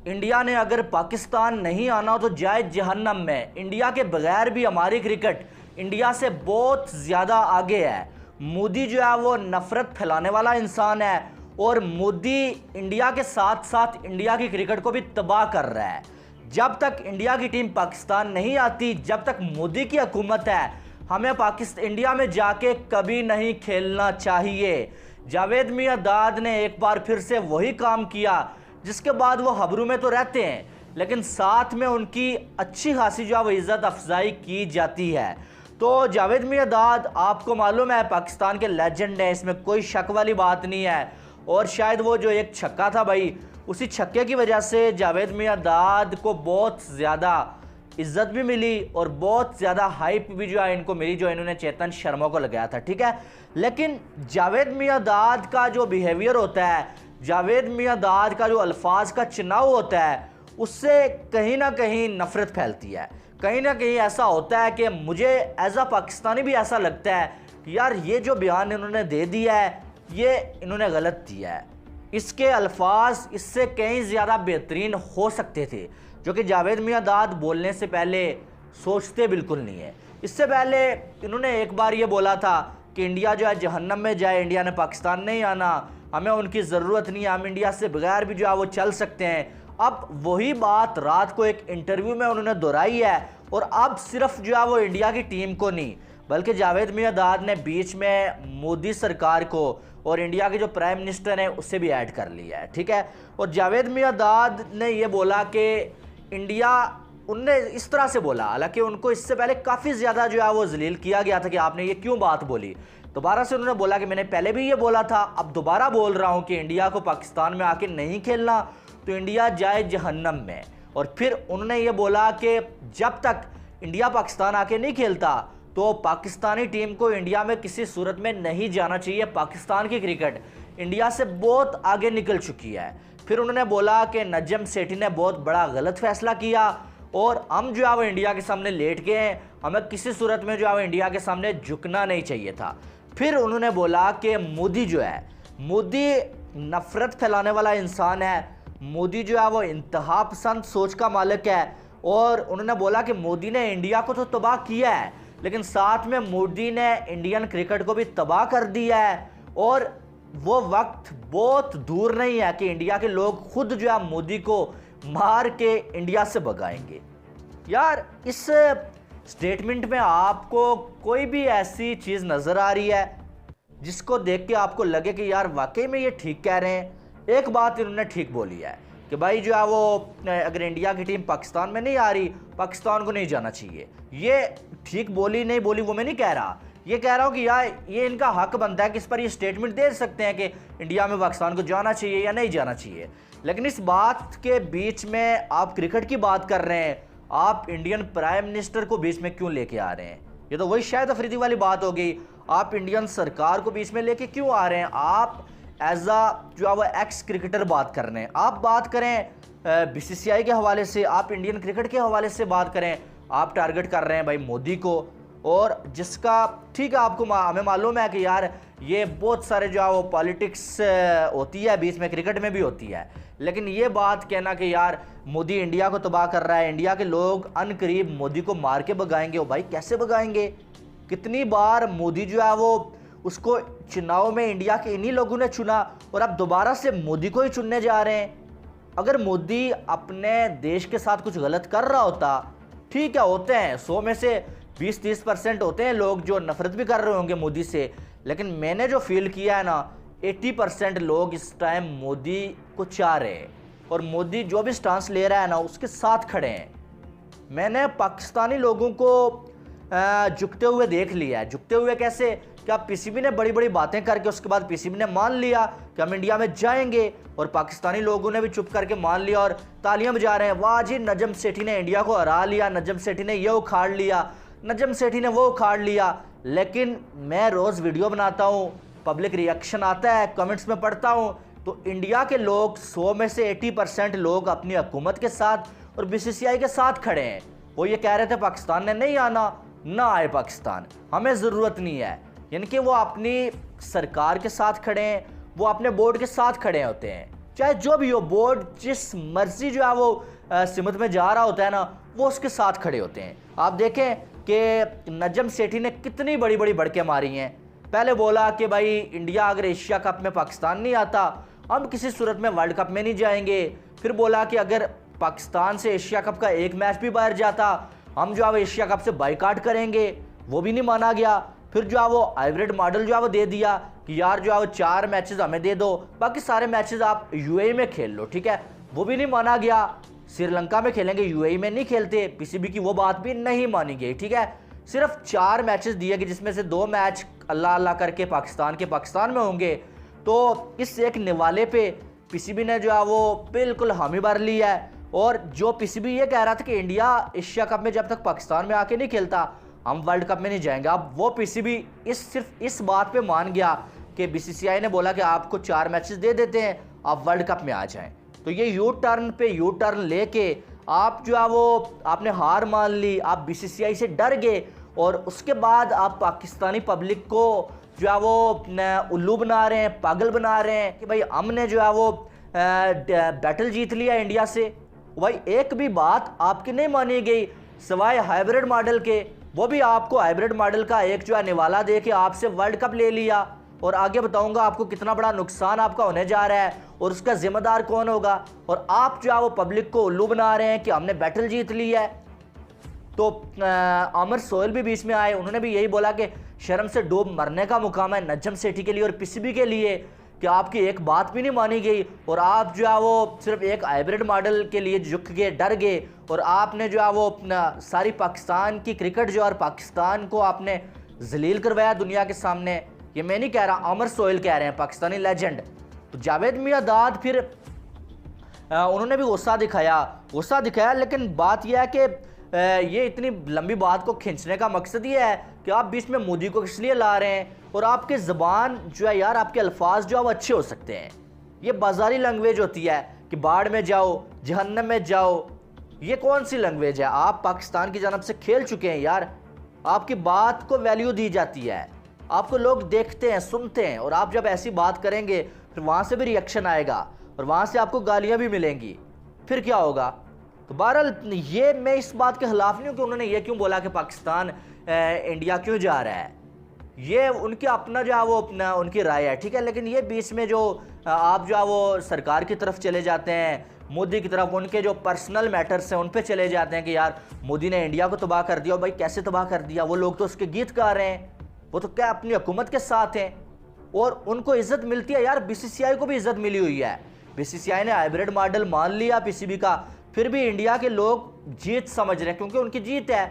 India ने अगर पाकिस्तान नहीं आना तो जाए जहन्नम में। इंडिया के बगैर भी हमारी क्रिकेट इंडिया से बहुत ज़्यादा आगे है। मोदी जो है वो नफरत फैलाने वाला इंसान है और मोदी इंडिया के साथ साथ इंडिया की क्रिकेट को भी तबाह कर रहा है। जब तक इंडिया की टीम पाकिस्तान नहीं आती, जब तक मोदी की हुकूमत है, हमें पाकिस्तान इंडिया में जाके कभी नहीं खेलना चाहिए। जावेद मियांदाद ने एक बार फिर से वही काम किया जिसके बाद वो खबरों में तो रहते हैं, लेकिन साथ में उनकी अच्छी खासी जो है वो इज़्ज़त अफजाई की जाती है। तो जावेद मियांदाद आपको मालूम है पाकिस्तान के लेजेंड हैं, इसमें कोई शक वाली बात नहीं है। और शायद वो जो एक छक्का था भाई, उसी छक्के की वजह से जावेद मियांदाद को बहुत ज़्यादा इज्जत भी मिली और बहुत ज़्यादा हाइप भी जो है इनको मिली, जो इन्होंने चेतन शर्मा को लगाया था। ठीक है, लेकिन जावेद मियांदाद का जो बिहेवियर होता है, जावेद मियांदाद का जो अल्फाज का चुनाव होता है, उससे कहीं ना कहीं नफरत फैलती है। कहीं ना कहीं ऐसा होता है कि मुझे एज अ पाकिस्तानी भी ऐसा लगता है कि यार ये जो बयान इन्होंने दे दिया है ये इन्होंने गलत दिया है। इसके अल्फाज इससे कहीं ज़्यादा बेहतरीन हो सकते थे, जो कि जावेद मियांदाद बोलने से पहले सोचते बिल्कुल नहीं है। इससे पहले इन्होंने एक बार ये बोला था कि इंडिया जो है जहन्नम में जाए, इंडिया ने पाकिस्तान नहीं आना, हमें उनकी ज़रूरत नहीं है, हम इंडिया से बगैर भी जो है वो चल सकते हैं। अब वही बात रात को एक इंटरव्यू में उन्होंने दोहराई है और अब सिर्फ जो है वो इंडिया की टीम को नहीं, बल्कि जावेद मियांदाद ने बीच में मोदी सरकार को और इंडिया के जो प्राइम मिनिस्टर हैं उससे भी ऐड कर लिया है। ठीक है, और जावेद मियांदाद ने ये बोला कि इंडिया, उनने इस तरह से बोला, हालांकि उनको इससे पहले काफ़ी ज़्यादा जो है वो जलील किया गया था कि आपने ये क्यों बात बोली। दोबारा से उन्होंने बोला कि मैंने पहले भी ये बोला था, अब दोबारा बोल रहा हूँ कि इंडिया को पाकिस्तान में आके नहीं खेलना तो इंडिया जाए जहन्नम में। और फिर उन्होंने ये बोला कि जब तक इंडिया पाकिस्तान आके नहीं खेलता तो पाकिस्तानी टीम को इंडिया में किसी सूरत में नहीं जाना चाहिए। पाकिस्तान की क्रिकेट इंडिया से बहुत आगे निकल चुकी है। फिर उन्होंने बोला कि नजम सेठी ने बहुत बड़ा गलत फैसला किया और हम जो है वो इंडिया के सामने लेट गए हैं, हमें किसी सूरत में जो है वो इंडिया के सामने झुकना नहीं चाहिए था। फिर उन्होंने बोला कि मोदी जो है, मोदी नफरत फैलाने वाला इंसान है, मोदी जो है वो इंतहा पसंद सोच का मालिक है। और उन्होंने बोला कि मोदी ने इंडिया को तो तबाह किया है, लेकिन साथ में मोदी ने इंडियन क्रिकेट को भी तबाह कर दिया है और वो वक्त बहुत दूर नहीं है कि इंडिया के लोग खुद जो है मोदी को मार के इंडिया से भगाएंगे। यार इस स्टेटमेंट में आपको कोई भी ऐसी चीज़ नज़र आ रही है जिसको देख के आपको लगे कि यार वाकई में ये ठीक कह रहे हैं? एक बात इन्होंने ठीक बोली है कि भाई जो है वो अगर इंडिया की टीम पाकिस्तान में नहीं आ रही, पाकिस्तान को नहीं जाना चाहिए। ये ठीक बोली नहीं बोली वो मैं नहीं कह रहा, ये कह रहा हूँ कि यार ये इनका हक बनता है कि इस पर ये स्टेटमेंट दे सकते हैं कि इंडिया में पाकिस्तान को जाना चाहिए या नहीं जाना चाहिए। लेकिन इस बात के बीच में आप क्रिकेट की बात कर रहे हैं, आप इंडियन प्राइम मिनिस्टर को बीच में क्यों लेके आ रहे हैं? ये तो वही शायद अफरीदी वाली बात हो गई। आप इंडियन सरकार को बीच में लेके क्यों आ रहे हैं? आप एज अ जो है वो एक्स क्रिकेटर बात कर रहे हैं। आप बात करें बीसीसीआई के हवाले से, आप इंडियन क्रिकेट के हवाले से बात करें। आप टारगेट कर रहे हैं भाई मोदी को, और जिसका ठीक है आपको हमें मालूम है कि यार ये बहुत सारे जो है वो पॉलिटिक्स होती है बीच में, क्रिकेट में भी होती है। लेकिन ये बात कहना कि यार मोदी इंडिया को तबाह कर रहा है, इंडिया के लोग अनकरीब मोदी को मार के भगाएंगे, ओ भाई कैसे भगाएंगे? कितनी बार मोदी जो है वो उसको चुनाव में इंडिया के इन्हीं लोगों ने चुना और अब दोबारा से मोदी को ही चुनने जा रहे हैं। अगर मोदी अपने देश के साथ कुछ गलत कर रहा होता, ठीक है, होते हैं 100 में से 20-30% होते हैं लोग जो नफरत भी कर रहे होंगे मोदी से, लेकिन मैंने जो फील किया है ना 80% लोग इस टाइम मोदी को चाह रहे हैं और मोदी जो भी स्टांस ले रहा है ना उसके साथ खड़े हैं। मैंने पाकिस्तानी लोगों को झुकते हुए देख लिया है। झुकते हुए कैसे? क्या पीसीबी ने बड़ी बड़ी बातें करके उसके बाद पीसीबी ने मान लिया कि हम इंडिया में जाएंगे, और पाकिस्तानी लोगों ने भी चुप करके मान लिया और तालियां बजा रहे हैं, वाह जी नजम सेठी ने इंडिया को हरा लिया, नजम सेठी ने ये उखाड़ लिया, नजम सेठी ने वो उखाड़ लिया। लेकिन मैं रोज़ वीडियो बनाता हूँ, पब्लिक रिएक्शन आता है, कमेंट्स में पढ़ता हूँ, तो इंडिया के लोग 100 में से 80% लोग अपनी हुकूमत के साथ और बीसीसीआई के साथ खड़े हैं। वो ये कह रहे थे पाकिस्तान ने नहीं आना, ना आए पाकिस्तान, हमें ज़रूरत नहीं है। यानी कि वो अपनी सरकार के साथ खड़े हैं, वो अपने बोर्ड के साथ खड़े होते हैं। चाहे जो भी हो, बोर्ड जिस मर्जी जो है वो सिमत में जा रहा होता है ना, वो उसके साथ खड़े होते हैं। आप देखें कि नजम सेठी ने कितनी बड़ी बड़ी बड़के मारी हैं। पहले बोला कि भाई इंडिया अगर एशिया कप में पाकिस्तान नहीं आता, हम किसी सूरत में वर्ल्ड कप में नहीं जाएंगे। फिर बोला कि अगर पाकिस्तान से एशिया कप का एक मैच भी बाहर जाता, हम जो है वो एशिया कप से बाइकाट करेंगे, वो भी नहीं माना गया। फिर जो है वो हाइब्रिड मॉडल जो है वो दे दिया कि यार जो है वो 4 मैचेस हमें दे दो, बाकी सारे मैचेस आप यूएई में खेल लो, ठीक है, वो भी नहीं माना गया। श्रीलंका में खेलेंगे, यूएई में नहीं खेलते, पीसीबी की वो बात भी नहीं मानी गई, ठीक है। सिर्फ 4 मैचेस दिए गए, जिसमें से 2 मैच अल्लाह अल्लाह करके पाकिस्तान में होंगे। तो इस एक निवाले पे पीसीबी ने जो है वो बिल्कुल हामी भर ली है। और जो पीसीबी ये कह रहा था कि इंडिया एशिया कप में जब तक पाकिस्तान में आके नहीं खेलता, हम वर्ल्ड कप में नहीं जाएंगे, अब वो पीसीबी सिर्फ इस बात पे मान गया कि बीसीसीआई ने बोला कि आपको 4 मैचेस दे देते हैं, आप वर्ल्ड कप में आ जाएं। तो ये यू टर्न लेके आप जो है वो आपने हार मान ली, आप बीसीसीआई से डर गए, और उसके बाद आप पाकिस्तानी पब्लिक को जो है वो उल्लू बना रहे हैं, पागल बना रहे हैं कि भाई हमने जो है वो बैटल जीत लिया इंडिया से। भाई एक भी बात आपकी नहीं मानी गई सिवाय हाइब्रिड मॉडल के, वो भी आपको हाइब्रिड मॉडल का एक जो है निवाला दे के आपसे वर्ल्ड कप ले लिया। और आगे बताऊंगा आपको कितना बड़ा नुकसान आपका होने जा रहा है और उसका जिम्मेदार कौन होगा। और आप जो है वो पब्लिक को उल्लू बना रहे हैं कि हमने बैटल जीत ली है। तो आमिर सोहेल भी बीच में आए, उन्होंने भी यही बोला कि शर्म से डूब मरने का मुकाम है नजम सेठी के लिए और पीसीबी के लिए कि आपकी एक बात भी नहीं मानी गई, और आप जो है वो सिर्फ एक हाइब्रिड मॉडल के लिए झुक गए, डर गए, और आपने जो है वो सारी पाकिस्तान की क्रिकेट जो और पाकिस्तान को आपने जलील करवाया दुनिया के सामने। ये मैं नहीं कह रहा, आमिर सोहेल कह रहे हैं, पाकिस्तानी लेजेंड। तो जावेद मियांदाद फिर उन्होंने भी गुस्सा दिखाया, लेकिन बात यह है कि ये इतनी लंबी बात को खींचने का मकसद ये है कि आप बीच में मोदी को इसलिए ला रहे हैं, और आपकी ज़बान जो है यार, आपके अल्फाज जो है वो अच्छे हो सकते हैं। ये बाजारी लैंग्वेज होती है कि बाढ़ में जाओ, जहन्नम में जाओ, ये कौन सी लैंग्वेज है? आप पाकिस्तान की जानब से खेल चुके हैं यार, आपकी बात को वैल्यू दी जाती है, आपको लोग देखते हैं, सुनते हैं, और आप जब ऐसी बात करेंगे फिर वहाँ से भी रिएक्शन आएगा और वहाँ से आपको गालियाँ भी मिलेंगी, फिर क्या होगा? तो बहरहाल ये मैं इस बात के खिलाफ नहीं हूँ कि उन्होंने ये क्यों बोला कि पाकिस्तान इंडिया क्यों जा रहा है, ये उनके अपना जो है वो अपना उनकी राय है, ठीक है। लेकिन ये बीच में जो आप जो है वो सरकार की तरफ चले जाते हैं, मोदी की तरफ, उनके जो पर्सनल मैटर्स हैं उन पे चले जाते हैं कि यार मोदी ने इंडिया को तबाह कर दिया। भाई कैसे तबाह कर दिया? वो लोग तो उसके गीत गा रहे हैं, वो तो क्या अपनी हुकूमत के साथ हैं और उनको इज्जत मिलती है। यार बीसीसीआई को भी इज्जत मिली हुई है, बीसीसीआई ने हाइब्रिड मॉडल मान लिया पीसीबी का, फिर भी इंडिया के लोग जीत समझ रहे हैं क्योंकि उनकी जीत है।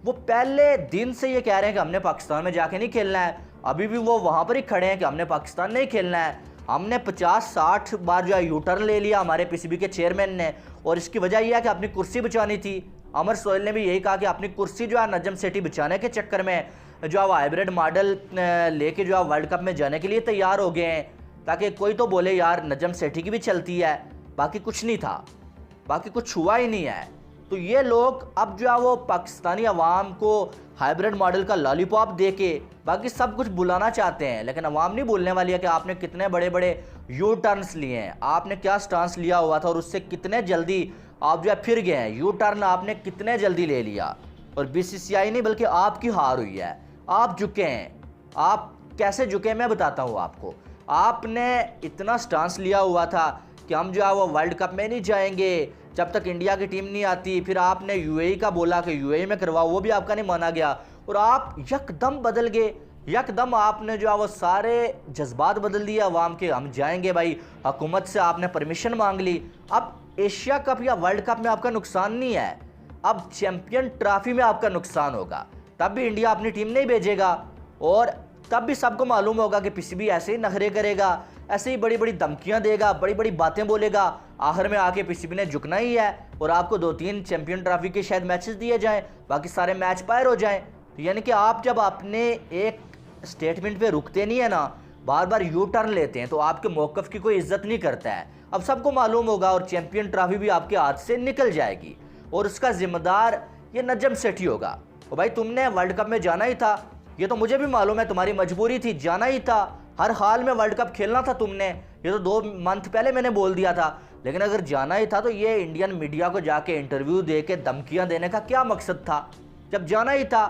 वो पहले दिन से ये कह रहे हैं कि हमने पाकिस्तान में जाके नहीं खेलना है, अभी भी वो वहाँ पर ही खड़े हैं कि हमने पाकिस्तान नहीं खेलना है। हमने 50-60 बार जो है यू टर्न ले लिया हमारे पीसीबी के चेयरमैन ने, और इसकी वजह यह है कि अपनी कुर्सी बचानी थी। आमिर सोहेल ने भी यही कहा कि अपनी कुर्सी जो है नजम सेठी बचाने के चक्कर में जो है वो हाइब्रिड मॉडल लेके जो है वर्ल्ड कप में जाने के लिए तैयार हो गए हैं, ताकि कोई तो बोले यार नजम सेठी की भी चलती है, बाकी कुछ नहीं था, बाकी कुछ हुआ ही नहीं है। तो ये लोग अब जो है वो पाकिस्तानी अवाम को हाइब्रिड मॉडल का लॉलीपॉप दे के बाकी सब कुछ बुलाना चाहते हैं, लेकिन अवाम नहीं बोलने वाली है कि आपने कितने बड़े बड़े यू टर्न्स लिए हैं, आपने क्या स्टांस लिया हुआ था और उससे कितने जल्दी आप जो है फिर गए हैं। यू टर्न आपने कितने जल्दी ले लिया, और बीसीसीआई नहीं बल्कि आपकी हार हुई है, आप झुके हैं। आप कैसे झुके मैं बताता हूँ आपको। आपने इतना स्टांस लिया हुआ था कि हम जो है वो वर्ल्ड कप में नहीं जाएंगे जब तक इंडिया की टीम नहीं आती, फिर आपने यूएई का बोला कि यूएई में करवाओ, वो भी आपका नहीं माना गया, और आप यकदम बदल गए, यकदम आपने जो है वो सारे जज्बात बदल दिए अवाम के, हम जाएंगे भाई, हुकूमत से आपने परमिशन मांग ली। अब एशिया कप या वर्ल्ड कप में आपका नुकसान नहीं है, अब चैंपियन ट्रॉफी में आपका नुकसान होगा, तब भी इंडिया अपनी टीम नहीं भेजेगा, और तब भी सबको मालूम होगा कि पीसीबी ऐसे ही नखरे करेगा, ऐसे ही बड़ी बड़ी धमकियां देगा, बड़ी बड़ी बातें बोलेगा, आखिर में आके पीसीबी ने झुकना ही है और आपको 2-3 चैंपियन ट्रॉफी के शायद मैचेस दिए जाएं, बाकी सारे मैच पायर हो जाएं। तो यानी कि आप जब अपने एक स्टेटमेंट पे रुकते नहीं है ना, बार बार यू टर्न लेते हैं, तो आपके मौक़िफ़ की कोई इज्जत नहीं करता है। अब सबको मालूम होगा और चैंपियन ट्रॉफी भी आपके हाथ से निकल जाएगी, और उसका जिम्मेदार ये नजम सेठी होगा। और भाई तुमने वर्ल्ड कप में जाना ही था, ये तो मुझे भी मालूम है, तुम्हारी मजबूरी थी, जाना ही था, हर हाल में वर्ल्ड कप खेलना था तुमने, ये तो 2 मंथ पहले मैंने बोल दिया था। लेकिन अगर जाना ही था तो ये इंडियन मीडिया को जाके इंटरव्यू दे के धमकियाँ देने का क्या मकसद था? जब जाना ही था,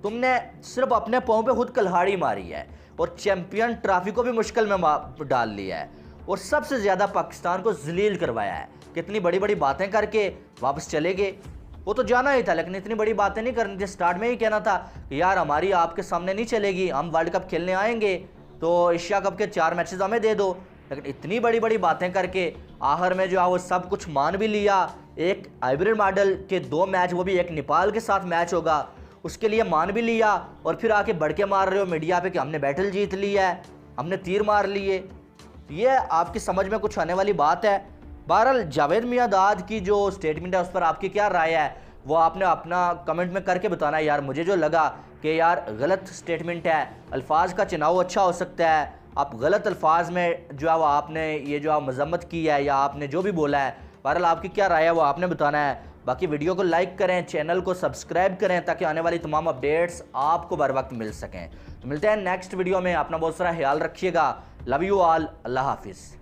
तुमने सिर्फ अपने पाँव पे खुद कुल्हाड़ी मारी है और चैंपियन ट्रॉफी को भी मुश्किल में डाल लिया है और सबसे ज़्यादा पाकिस्तान को जलील करवाया है। कितनी बड़ी बड़ी बातें करके वापस चले गए। वो तो जाना ही था, लेकिन इतनी बड़ी बातें नहीं करनी थी। स्टार्ट में ही कहना था कि यार हमारी आपके सामने नहीं चलेगी, हम वर्ल्ड कप खेलने आएंगे तो एशिया कप के 4 मैचेस हमें दे दो। लेकिन इतनी बड़ी बड़ी बातें करके आखिर में जो है वो सब कुछ मान भी लिया। एक हाइब्रिड मॉडल के 2 मैच, वो भी एक नेपाल के साथ मैच होगा, उसके लिए मान भी लिया और फिर आके बढ़ के मार रहे हो मीडिया पे कि हमने बैटल जीत ली है, हमने तीर मार लिए। ये आपकी समझ में कुछ आने वाली बात है? बहरहाल जावेद मियांदाद की जो स्टेटमेंट है उस पर आपकी क्या राय है वो आपने अपना कमेंट में करके बताना है। यार मुझे जो लगा कि यार गलत स्टेटमेंट है, अल्फाज का चुनाव अच्छा हो सकता है, आप गलत अल्फाज में जो है वो आपने ये जो है मजम्मत की है या आपने जो भी बोला है, बहरहाल आपकी क्या राय है वो आपने बताना है। बाकी वीडियो को लाइक करें, चैनल को सब्सक्राइब करें ताकि आने वाली तमाम अपडेट्स आपको बर वक्त मिल सकें। तो मिलते हैं नेक्स्ट वीडियो में। अपना बहुत सारा ख्याल रखिएगा। Love you all. अल्लाह हाफिज़।